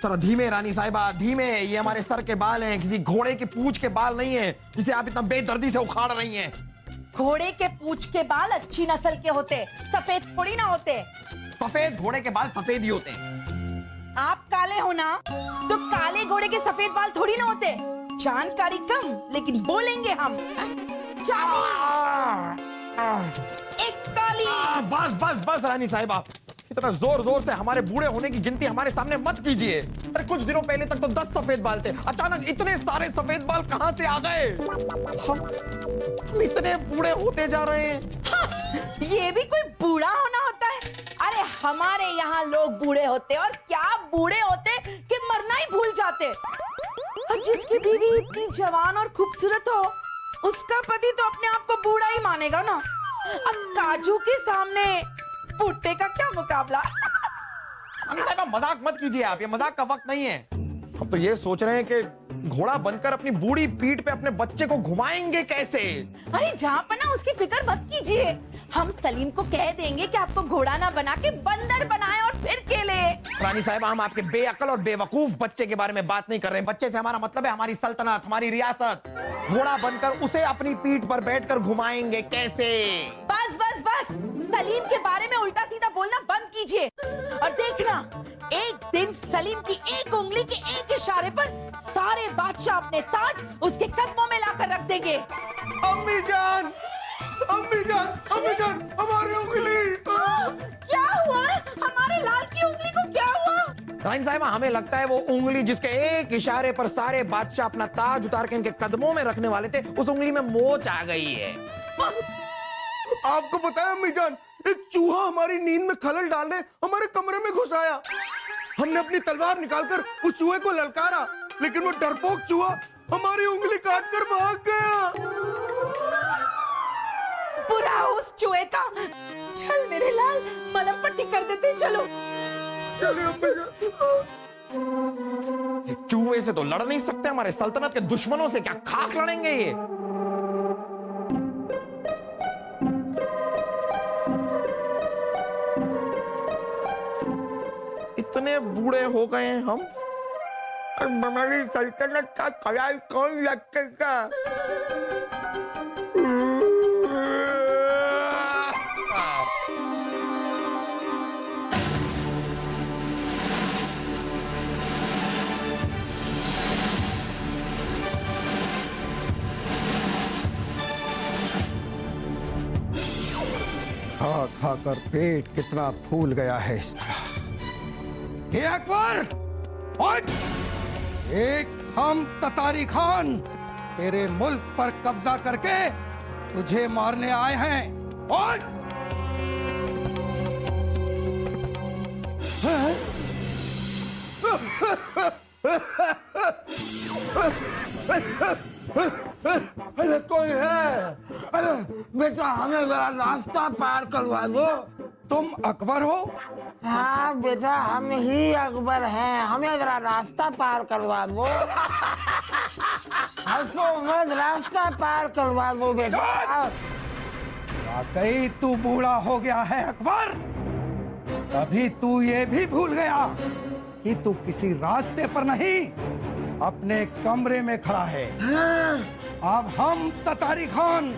थोड़ा धीमे रानी साहिबा, धीमे। ये हमारे सर के बाल हैं, किसी घोड़े की पूंछ के बाल नहीं है जिसे आप इतना बेदर्दी से उखाड़ रही हैं। घोड़े के पूंछ के बाल अच्छी नस्ल के होते, सफेद थोड़ी ना होते। सफेद घोड़े के बाल सफेद ही होते हैं। आप काले हो ना, तो काले घोड़े के सफेद बाल थोड़ी ना होते। जानकारी कम लेकिन बोलेंगे हम। 40 41। बस बस बस रानी साहिबा, इतना जोर जोर से हमारे बूढ़े होने की गिनती हमारे सामने मत कीजिए। अरे कुछ दिनों पहले तक तो 10 सफेद बाल थे, अचानक इतने सारे सफेद बाल कहां से आ गए? हम इतने बूढ़े होते जा रहे हैं। हाँ, ये भी कोई बूढ़ा होना होता है? अरे हमारे यहाँ लोग बूढ़े होते और क्या बूढ़े होते कि मरना ही भूल जाते। अब जिसकी बीवी इतनी जवान और खूबसूरत हो, उसका पति तो अपने आप को बूढ़ा ही मानेगा ना। अब काजू के सामने भुट्टे का क्या मुकाबला। मजाक मत कीजिए आप, ये मजाक का वक्त नहीं है। हम तो ये सोच रहे हैं कि घोड़ा बनकर अपनी बूढ़ी पीठ पे अपने बच्चे को घुमाएंगे कैसे। अरे जहाँ पना उसकी फिक्र मत कीजिए, हम सलीम को कह देंगे कि आपको घोड़ा ना बना के बंदर बनाए और फिर खेले। रानी साहिबा, हम आपके बेअकल और बेवकूफ बच्चे के बारे में बात नहीं कर रहे। बच्चे से हमारा मतलब है हमारी सल्तनत, हमारी रियासत। घोड़ा बनकर उसे अपनी पीठ पर बैठकर घुमाएंगे कैसे? बस बस बस, सलीम के बारे में उल्टा सीधा बोलना बंद कीजिए और देखना, एक दिन सलीम की एक उंगली के एक इशारे पर सारे बादशाह अपने ताज उसके कदमों में लाकर रख देंगे। अम्मी जान, अम्मी जान, अम्मी जान, हमारी उंगली। क्या हुआ? हमारे लाल की उंगली को क्या हुआ? रानी साहिबा, हमें लगता है वो उंगली जिसके एक इशारे पर सारे बादशाह अपना ताज उतार के इनके कदमों में रखने वाले थे, उस उंगली में मोच आ गई है। आपको पता है अम्मी जान, एक चूहा हमारी नींद में खलल डालने हमारे कमरे में घुस आया। हमने अपनी तलवार निकालकर उस चूहे को ललकारा, लेकिन वो डरपोक चूहा हमारी उंगली काटकर भाग गया। बुरा उस चूहे का। चल मेरे लाल, मलम पट्टी कर देते। चलो चलिए अम्मी जान। एक चूहे से तो लड़ नहीं सकते, हमारे सल्तनत के दुश्मनों से क्या खाक लड़ेंगे ये? इतने बूढ़े हो गए हैं हम, और हमारी सल्तनत का ख्याल कौन रखेगा? खा खाकर पेट कितना फूल गया है इसका। हे अकबर, एक हम ततारी खान तेरे मुल्क पर कब्जा करके तुझे मारने आए हैं। और अरे कोई है? अरे बेटा, हमें जरा रास्ता पार करवा दो। तुम अकबर हो? हाँ बेटा, हम ही अकबर हैं, हमें जरा रास्ता पार करवा दो। हंसो मत, रास्ता पार करवा दो बेटा। वाकई तू बूढ़ा हो गया है अकबर। अभी तू ये भी भूल गया कि तू किसी रास्ते पर नहीं, अपने कमरे में खड़ा है। अब हम ततारी खान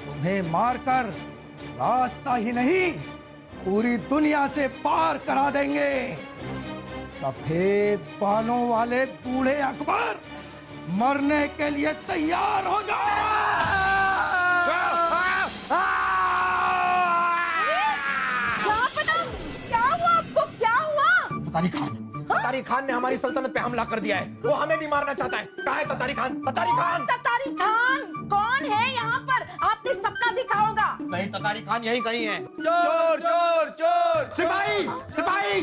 तुम्हें मारकर रास्ता ही नहीं, पूरी दुनिया से पार करा देंगे। सफेद बालों वाले बूढ़े अकबर, मरने के लिए तैयार हो जाओ। क्या हुआ आपको? क्या हुआ? ततारी खान ने हमारी सल्तनत पे हमला कर दिया है। वो हमें भी मारना चाहता है। कहाँ है ततारी खान? ततारी खान! ततारी खान कौन है यहाँ पर? आपने सपना देखा होगा। नहीं, ततारी खान यही कहीं है। चोर चोर चोर! सिपाही, सिपाही,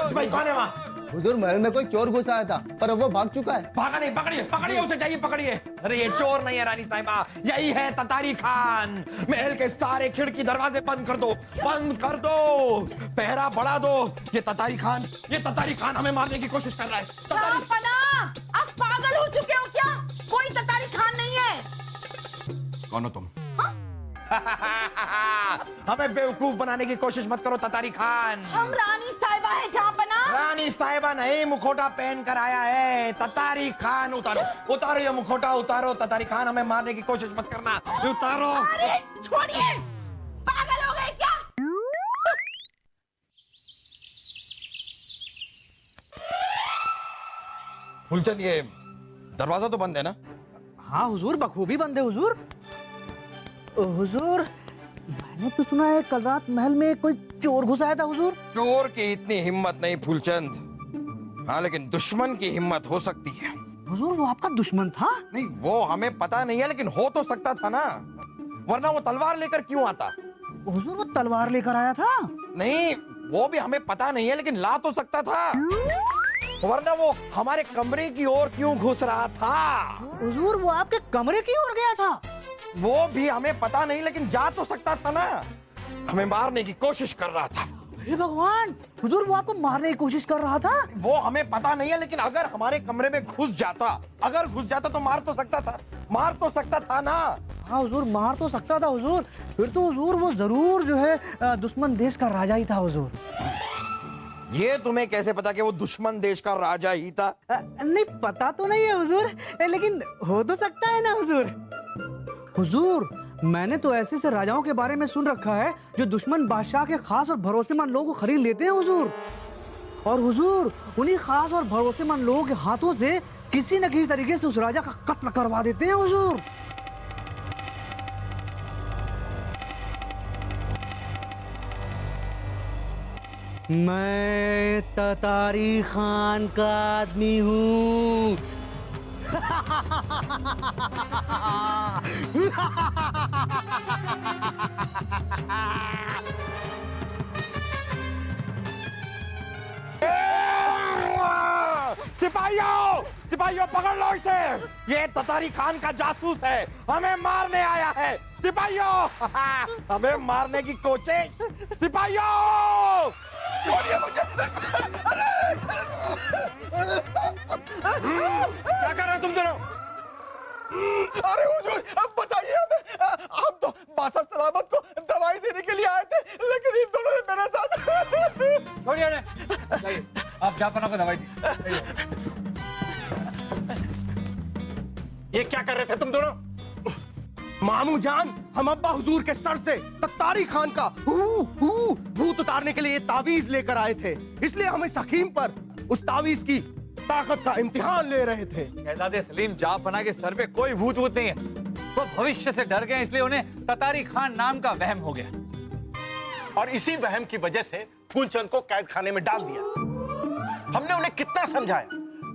सिपाही कौन है वहाँ? हुजूर महल में कोई चोर घुस आया था पर अब वो भाग चुका है। भागा नहीं, पकड़िए पकड़िए उसे, जाइए पकड़िए। अरे ये चोर नहीं है रानी साहिबा, यही है ततारी खान। महल के सारे खिड़की दरवाजे बंद कर दो, बंद कर दो, पहरा बढ़ा दो। ये ततारी खान हमें मारने की कोशिश कर रहा है। जहाँपना, आप पागल हो चुके हो क्या? कोई ततारी खान नहीं है। कौन हो तुम? हमें बेवकूफ बनाने की कोशिश मत करो ततारी खान। हम रानी साहिबा है जहाँपना। रानी साहिबा नहीं, मुखोटा पहन कर आया है ततारी खान। उतारो उतारो ये मुखोटा उतारो। ततारी खान हमें मारने की कोशिश मत करना, उतारो। अरे छोड़िए, पागल हो गए क्या? फूलचंद ये दरवाजा तो बंद है ना? हाँ हुजूर, बखूबी बंद है हुजूर। हुजूर मैंने तो सुना है कल रात महल में कोई चोर घुस आया था हुजूर। चोर की इतनी हिम्मत नहीं फूलचंद, हाँ लेकिन दुश्मन की हिम्मत हो सकती है। हुजूर वो आपका दुश्मन था? नहीं वो हमें पता नहीं है, लेकिन हो तो सकता था ना, वरना वो तलवार लेकर क्यों आता? हुजूर वो तलवार लेकर आया था? नहीं वो भी हमें पता नहीं है, लेकिन ला तो सकता था, वरना वो हमारे कमरे की ओर क्यों घुस रहा था? हुजूर वो आपके कमरे की ओर गया था? वो भी हमें पता नहीं, लेकिन जा तो सकता था ना। हमें मारने की कोशिश कर रहा था। हे भगवान, हुजूर वो आपको मारने की कोशिश कर रहा था? वो हमें पता नहीं है, लेकिन अगर हमारे कमरे में घुस जाता तो मार तो सकता था ना। हाँ हुजूर मार तो सकता था हुजूर। फिर तो हुजूर वो जरूर जो है दुश्मन देश का राजा ही था हुजूर। ये तुम्हें कैसे पता कि वो दुश्मन देश का राजा ही था? नहीं पता तो नहीं है हुजूर, लेकिन हो तो सकता है ना हुजूर। हुजूर मैंने तो ऐसे से राजाओं के बारे में सुन रखा है जो दुश्मन बादशाह के खास और भरोसेमंद लोगों को खरीद लेते हैं हुजूर, और हुजूर उन्हीं खास और भरोसेमंद लोगों के हाथों से किसी न किसी तरीके से उस राजा का कत्ल करवा देते हैं हुजूर। मैं ततारी खान का आदमी हूँ। सिपाहियों पकड़ लो इसे, ये ततारी खान का जासूस है, हमें मारने आया है। सिपाहियों हमें मारने की कोशिश। सिपाहियों छोड़िए मुझे। क्या कर रहे हो तुम दोनों? अरे हुजूर अब बताइए हमें, हम तो बादशाह सलामत को दवाई देने के लिए आए थे, लेकिन इन दोनों ने मेरे साथ। छोड़िए ना, आप जापाना को दवाई दी। ये क्या कर रहे थे तुम दोनों? मामू जान, हम अब्बा हुजूर के सर से ततारी खान का भूत उतारने के लिए ये तावीज लेकर आए थे, इसलिए हम इस हकीम पर उस तावीज की ताकत का इम्तिहान ले रहे थे। शहजादे सलीम जापना के सर पे कोई भूत वूत नहीं है, वो भविष्य से डर गए, इसलिए उन्हें ततारी खान नाम का वहम हो गया, और इसी वहम की वजह से फूलचंद को कैद खाने में डाल दिया। हमने उन्हें कितना समझाया,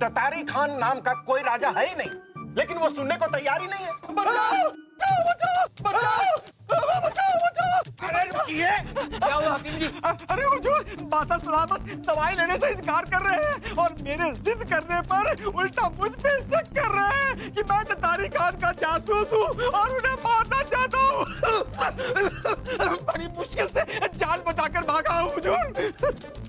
ततारी खान नाम का कोई राजा है ही नहीं, लेकिन वो सुनने को तैयार ही नहीं है। बचाओ, बचाओ, बचाओ, बचाओ, बचाओ। अरे रुकिए, क्या हुआ हकीम जी? अरे हुजूर बादशाह सलामत दवाई लेने से इनकार कर रहे हैं, और मेरे जिद करने पर उल्टा मुझ पे शक कर रहे हैं कि मैं ततारी खान का जासूस हूँ और उन्हें मारना चाहता हूँ। बड़ी मुश्किल से जान बचाकर भागा हूँ हुजूर।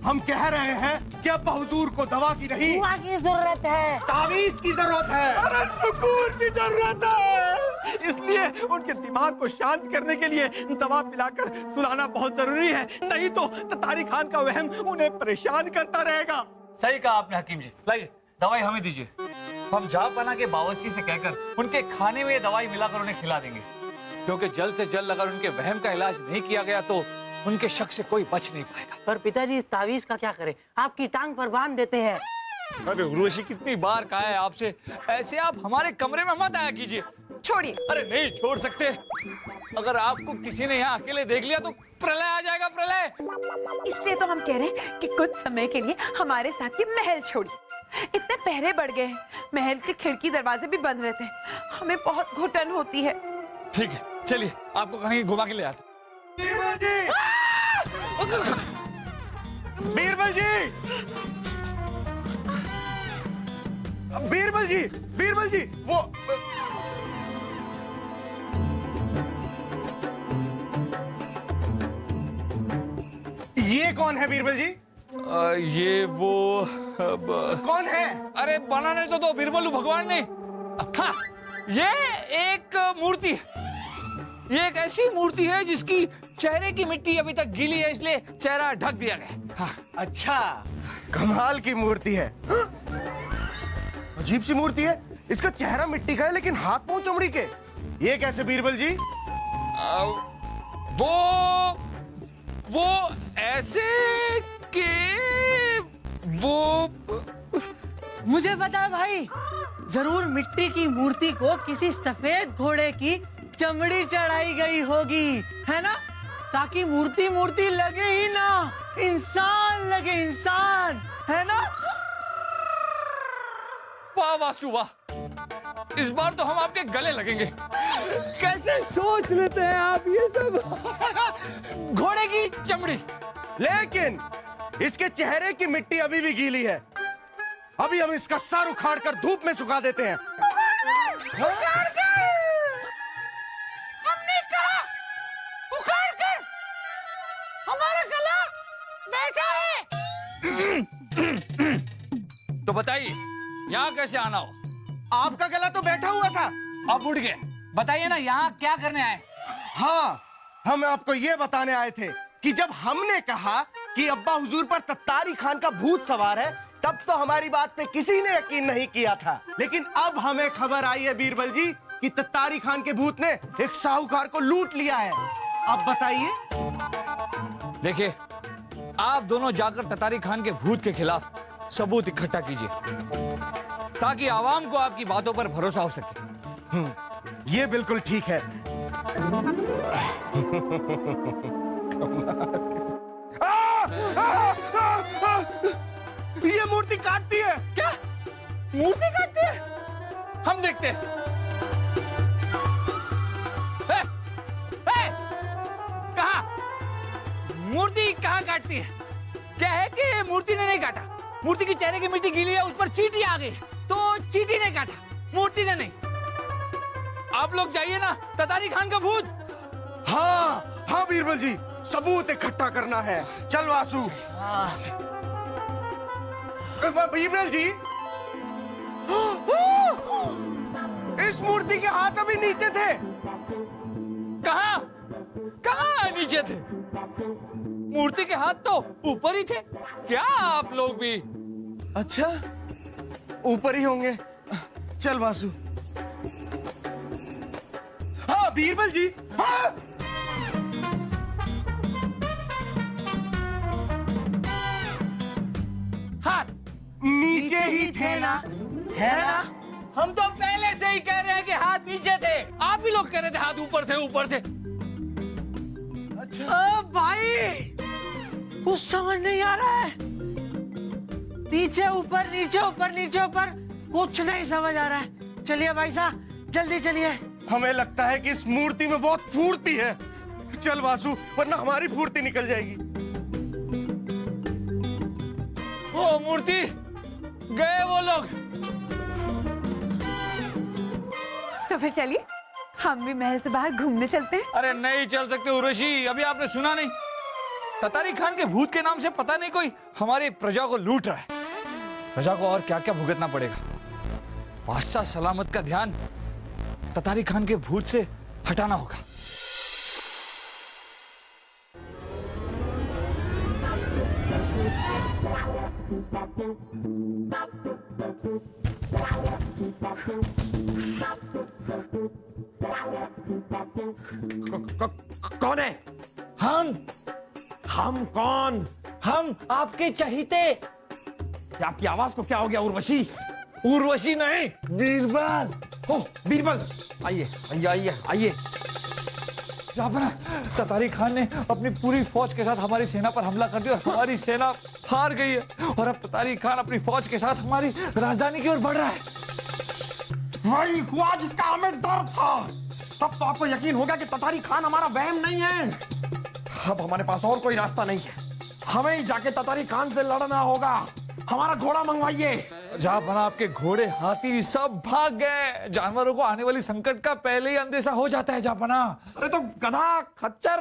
हम कह रहे हैं कि अब्बा हुजूर को दवा की नहीं, दुआ की जरूरत है, तावीज की जरूरत है। अरे सुकून की जरूरत है, इसलिए उनके दिमाग को शांत करने के लिए दवा पिलाकर सुलाना बहुत जरूरी है, नहीं तो ततारी खान का वहम उन्हें परेशान करता रहेगा। सही कहा आपने हकीम जी, लाइए दवाई हमें दीजिए, हम जापना के बावर्ची से कहकर उनके खाने में ये दवाई मिलाकर उन्हें खिला देंगे, क्योंकि जल्द से जल्द अगर उनके वहम का इलाज नहीं किया गया तो उनके शक से कोई बच नहीं पाएगा। पर पिताजी इस तावीज का क्या करें, आपकी टांग पर बांध देते हैं। अरे उर्वशी कितनी बार कहा है आपसे, ऐसे आप हमारे कमरे में मत आया कीजिए। छोड़िए। अरे नहीं छोड़ सकते, अगर आपको किसी ने यहाँ अकेले देख लिया तो प्रलय आ जाएगा, प्रलय। इसलिए तो हम कह रहे हैं कि कुछ समय के लिए हमारे साथ ये महल छोड़िए। इतने पहरे बढ़ गए हैं, महल के खिड़की दरवाजे भी बंद रहते हैं, हमें बहुत घुटन होती है। ठीक है चलिए, आपको कहीं घुमा के ले आते। बीरबल जी, बीरबल जी, बीरबल जी वो ये कौन है बीरबल जी? ये वो कौन है? अरे बनाने तो दो बीरबल भगवान ने। हाँ, ये एक मूर्ति है। ये एक ऐसी मूर्ति है जिसकी चेहरे की मिट्टी अभी तक गीली है, इसलिए चेहरा ढक दिया गया। हाँ। अच्छा, कमाल की मूर्ति है। अजीब सी मूर्ति है, इसका चेहरा मिट्टी का है लेकिन हाथ पांव चमड़ी के। ये कैसे बीरबल जी? वो ऐसे के वो मुझे पता है भाई, जरूर मिट्टी की मूर्ति को किसी सफेद घोड़े की चमड़ी चढ़ाई गई होगी, है ना, ताकि मूर्ति मूर्ति लगे ही ना, इंसान लगे, इंसान, है ना। वाह वाह वाह, इस बार तो हम आपके गले लगेंगे। कैसे सोच लेते हैं आप ये सब। घोड़े की चमड़ी, लेकिन इसके चेहरे की मिट्टी अभी भी गीली है। अभी हम इसका सर उखाड़ कर धूप में सुखा देते हैं। उखाड़ कर, हमने कहा उखाड़ कर, हमारा गला बैठा है। तो बताइए यहाँ कैसे आना हो? आपका गला तो बैठा हुआ था, अब उड़ गया। बताइए ना यहाँ क्या करने आए? हाँ, हम आपको ये बताने आए थे कि जब हमने कहा कि अब्बा हुजूर पर तत्तारी खान का भूत सवार है, तब तो हमारी बात पे किसी ने यकीन नहीं किया था। लेकिन अब हमें खबर आई है बीरबल जी कि तत्तारी खान के भूत ने एक साहूकार को लूट लिया है। अब बताइए। देखिए, आप दोनों जाकर ततारी खान के भूत के खिलाफ सबूत इकट्ठा कीजिए, ताकि आवाम को आपकी बातों पर भरोसा हो सके। ये बिल्कुल ठीक है। ये मूर्ति काटती है। क्या मूर्ति काटती है? हम देखते हैं। कहाँ मूर्ति कहाँ काटती है? क्या है कि मूर्ति ने नहीं काटा, मूर्ति की चेहरे की मिट्टी गीली है, उस पर चींटी आ गई, तो चींटी ने काटा, मूर्ति ने नहीं। आप लोग जाइए ना, ततारी खान का भूत। हाँ हाँ बीरबल जी, सबूत इकट्ठा करना है। चल वासु। बीरबल जी, इस मूर्ति के हाथ अभी नीचे थे। कहाँ कहाँ नीचे थे? मूर्ति के हाथ तो ऊपर ही थे। क्या आप लोग भी? अच्छा, ऊपर ही होंगे। चल वासु। हाँ बीरबल जी, हाँ। हाथ नीचे ही थे ना, है ना? हम तो पहले से ही कह रहे हैं कि हाथ नीचे थे। आप ही लोग कह रहे थे हाथ ऊपर थे, ऊपर थे। अच्छा भाई, कुछ समझ नहीं आ रहा है। नीचे ऊपर, नीचे ऊपर, नीचे ऊपर, कुछ नहीं समझ आ रहा है। चलिए भाई साहब, जल्दी चलिए। हमें लगता है कि इस मूर्ति में बहुत फुर्ती है। चल वासु, वरना हमारी फुर्ती निकल जाएगी। वो मूर्ति गए वो लोग। तो फिर चलिए, हम भी महल से बाहर घूमने चलते हैं। अरे नहीं चल सकते उर्वशी, अभी आपने सुना नहीं? ततारी खान के भूत के नाम से पता नहीं कोई हमारी प्रजा को लूट रहा है। प्रजा को और क्या क्या भुगतना पड़ेगा। बादशाह सलामत का ध्यान ततारी खान के भूत से हटाना होगा। कौन है? हम कौन? हम आपके चहीते। आपकी आवाज को क्या हो गया उर्वशी? उर्वशी नहीं, बीरबल। ओह बीरबल, आइए आइए आइए आइए। जाबरा, ततारी खान ने अपनी पूरी फौज के साथ हमारी सेना पर हमला कर दिया और हमारी सेना हार गई है। और अब ततारी खान अपनी फौज के साथ हमारी राजधानी की ओर बढ़ रहा है। वही हुआ जिसका हमें डर था। तब तो आपको यकीन होगा कि ततारी खान हमारा वहम नहीं है। अब हमारे पास और कोई रास्ता नहीं है, हमें ही जाके ततारी खान से लड़ना होगा। हमारा घोड़ा मंगवाइए। जहां आपके घोड़े हाथी सब भाग गए। जानवरों को आने वाली संकट का पहले ही अंदेशा हो जाता है जापना। अरे तो गधा, खच्चर,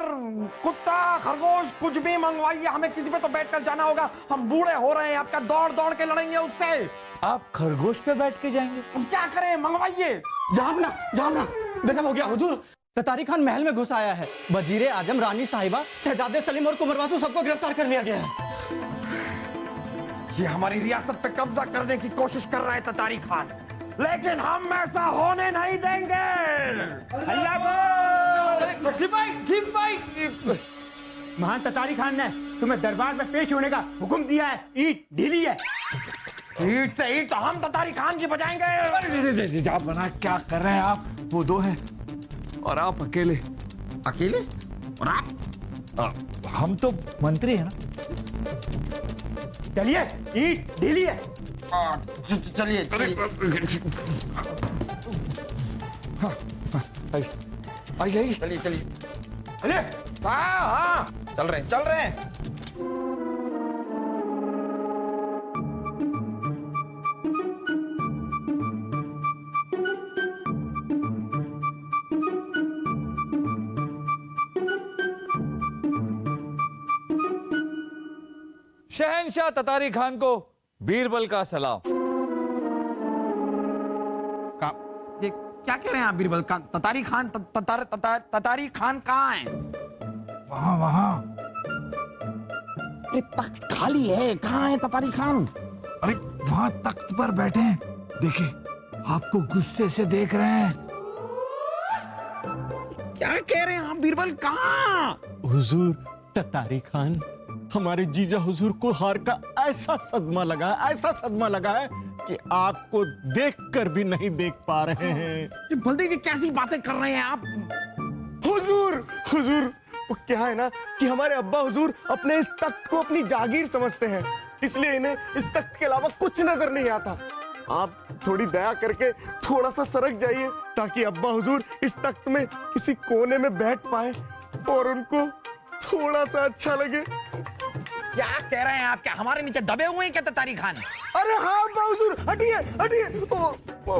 कुत्ता, खरगोश कुछ भी मंगवाइए, हमें किसी पे तो बैठकर जाना होगा। हम बूढ़े हो रहे हैं, आप क्या दौड़ दौड़ के लड़ेंगे उससे? आप खरगोश पे बैठ के जाएंगे? हम क्या करें, मंगवाइए। जामना गजब हो गया हुजूर, ततारी खान महल में घुस आया है। वजीरे आजम, रानी साहिबा, शहजादे सलीम और कुमरवासु सबको गिरफ्तार कर लिया गया है। ये हमारी रियासत पे कब्जा करने की कोशिश कर रहा है ततारी खान, लेकिन हम ऐसा होने नहीं देंगे। महान ततारी खान ने तुम्हें दरबार में पेश होने का हुक्म दिया है। ईंट ढीली है। ईंट से ईंट तो हम ततारी खान की बजाएंगे। जापना क्या कर रहे हैं आप? वो दो हैं और आप अकेले। अकेले? और आप? हम तो मंत्री हैं ना। चलिए, ईंट ढीली है। चलिए आइए चलिए चलिए। अरे हाँ चल रहे हैं। शहंशाह ततारी खान को बीरबल का सलाम। ये क्या कह रहे हैं आप बीरबल खान? ततारी खान ततारी खान कहाँ है? वहां अरे तख्त खाली है, कहाँ है ततारी खान? अरे वहां तख्त पर बैठे हैं, देखिए आपको गुस्से से देख रहे हैं। क्या कह रहे हैं आप बीरबल? कहाँ? हुजूर, ततारी खान, हमारे जीजा हुजूर को हार का ऐसा सदमा लगा है कि आपको देखकर भी नहीं देख पा रहे हैं। बलदेव, कैसी बातें कर रहे हैं आप? हुजूर वो क्या है ना कि हमारे अब्बा हुजूर अपने इस तख्त को अपनी जागीर समझते हैं, इसलिए इन्हें इस तख्त के अलावा कुछ नजर नहीं आता। आप थोड़ी दया करके थोड़ा सा सरक जाइए ताकि अब्बा हुजूर इस तख्त में किसी कोने में बैठ पाए और उनको थोड़ा सा अच्छा लगे। क्या कह रहे हैं आप? क्या हमारे नीचे दबे हुए हैं क्या ततारी खान? अरे हाँ अब्बा हुजूर, हटिए।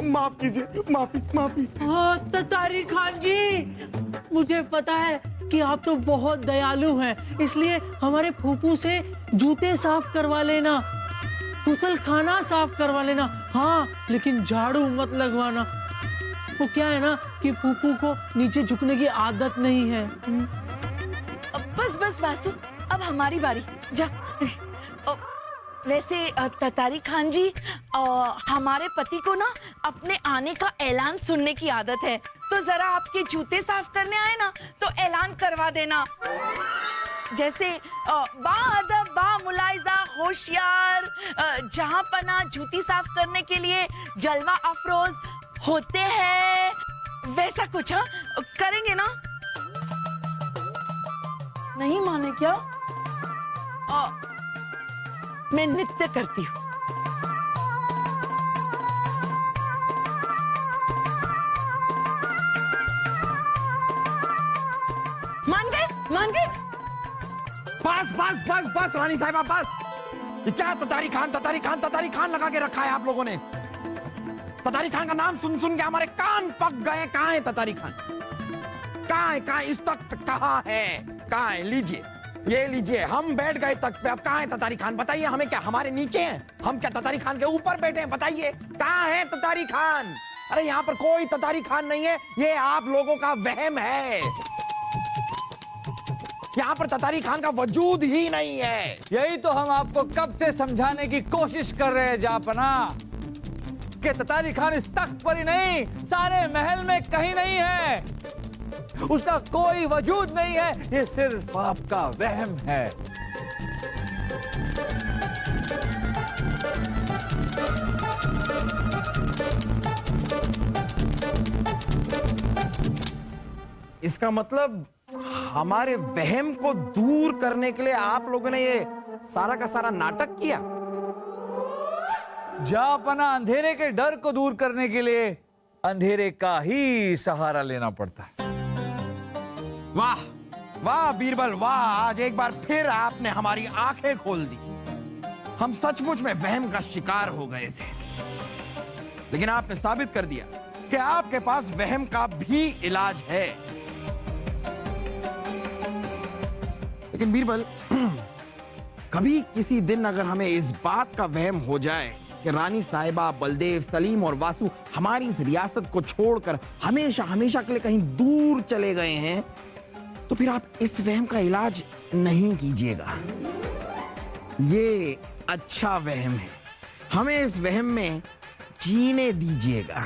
माफ कीजिए, माफी। हाँ ततारी खान जी, मुझे पता है कि आप तो बहुत दयालु हैं, इसलिए हमारे फूफू से जूते साफ करवा लेना, गुसल खाना साफ करवा लेना। हाँ, लेकिन झाड़ू मत लगवाना। वो क्या है ना कि फूफू को नीचे झुकने की आदत नहीं है। बस वासु, अब हमारी बारी। जा। वैसे ततारी खान जी, हमारे पति को ना अपने आने का ऐलान सुनने की आदत है, तो जरा आपके जूते साफ करने आए ना तो ऐलान करवा देना। जैसे बाअदब, बामुलाइजा, होशियार, जहां पना जूती साफ करने के लिए जलवा अफरोज होते हैं, वैसा कुछ। हाँ, करेंगे ना? नहीं माने क्या? मैं नृत्य करती हूँ। मान गए? बस रानी साहिबा, बस। ये क्या ततारी खान लगा के रखा है आप लोगों ने? ततारी खान का नाम सुन के हमारे कान पक गए। कहाँ है ततारी खान? कहाँ है? इस तख्त कहाँ है? ये लीजिए, हम बैठ गए तख्त पे। अब कहाँ है ततारी खान? बताइए हमें। क्या हमारे नीचे हैं? हम क्या ततारी खान के ऊपर बैठे हैं? बताइए कहाँ है ततारी खान? अरे यहाँ पर कोई ततारी खान नहीं है, ये आप लोगों का वहम है। यहाँ पर ततारी खान का वजूद ही नहीं है। यही तो हम आपको कब से समझाने की कोशिश कर रहे हैं जापना, कि ततारी खान इस तख्त पर ही नहीं, सारे महल में कहीं नहीं है। उसका कोई वजूद नहीं है, ये सिर्फ आपका वहम है। इसका मतलब हमारे वहम को दूर करने के लिए आप लोगों ने ये सारा का सारा नाटक किया। जापना, अंधेरे के डर को दूर करने के लिए अंधेरे का ही सहारा लेना पड़ता है। वाह बीरबल वाह, आज एक बार फिर आपने हमारी आंखें खोल दी। हम सचमुच में वहम का शिकार हो गए थे, लेकिन आपने साबित कर दिया कि आपके पास वहम का भी इलाज है। लेकिन बीरबल, कभी किसी दिन अगर हमें इस बात का वहम हो जाए कि रानी साहिबा, बलदेव, सलीम और वासु हमारी इस रियासत को छोड़कर हमेशा हमेशा के लिए कहीं दूर चले गए हैं, तो फिर आप इस वहम का इलाज नहीं कीजिएगा। ये अच्छा वहम है, हमें इस वहम में जीने दीजिएगा।